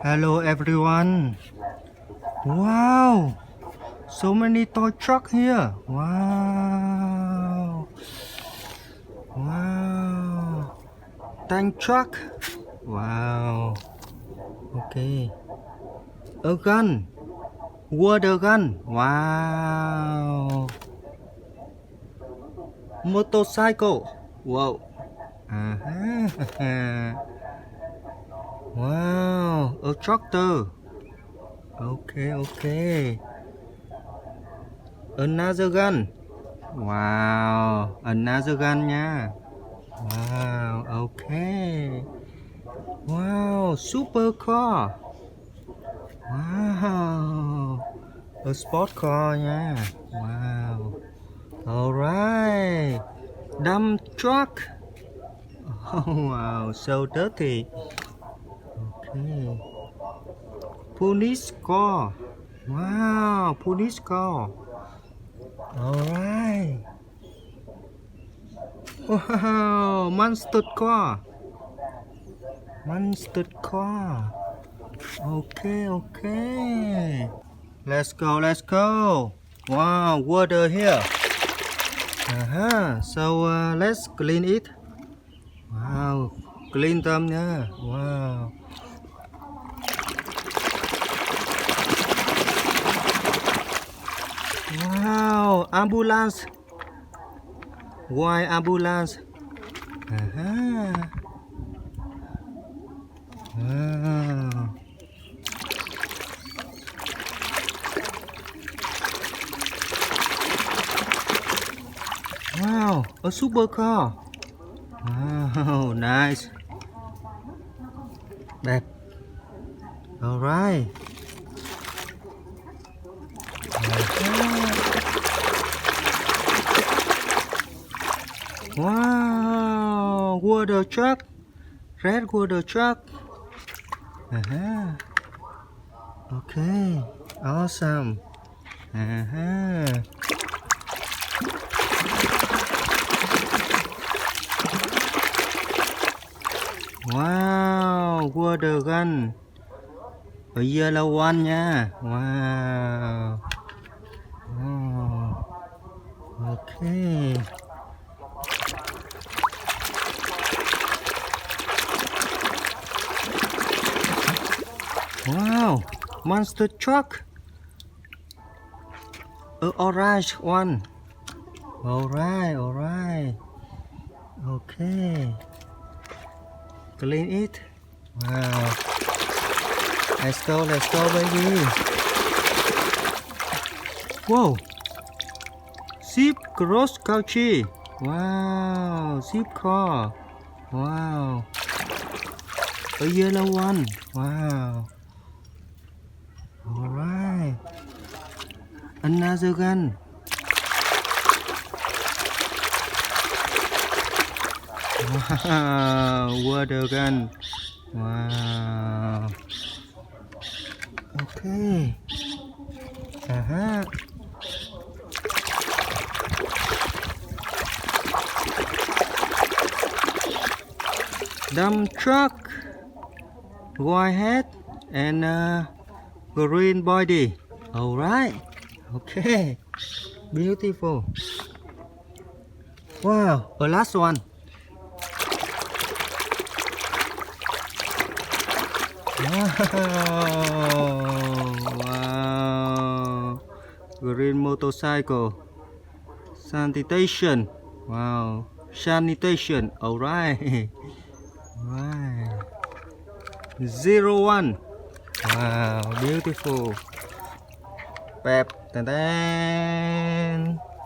Hello everyone. Wow, so many toy truck here. Wow, wow, tank truck. Wow. Okay. A gun. Water gun. Wow. Motorcycle. Wow. Uh-huh. Wow, a tractor. Okay. Another gun. Wow, another gun nha. Wow, okay. Wow, super car. Wow, a sport car nha. Wow. Alright. Dump truck. Oh wow, so dirty. Okay. Police car. Wow, police car. Alright. Wow, monster car. Monster car. Okay. Let's go. Wow, water here. So let's clean it. Wow, clean them nha. Wow. Wow, ambulance. Why ambulance? Wow. Wow, a super car. Wow, nice. Đẹp. Alright. Wow, water truck. Red water truck. Okay, awesome. Wow, water gun. A yellow one nha. Wow. Okay. Wow, monster truck. A orange one. Alright. Okay. Clean it. Wow. Let's go, baby. Whoa. Jeep cross country. Wow, Jeep car. Wow. A yellow one. Wow. Alright. Another gun. Wow, water gun. Wow. Okay. Dump truck. White hat and green body. Alright. Okay. Beautiful. Wow, the last one. Wow. Green motorcycle. Sanitation. Wow. Sanitation. Alright. Right. 01. Wow, beautiful. Pep. Tan tan.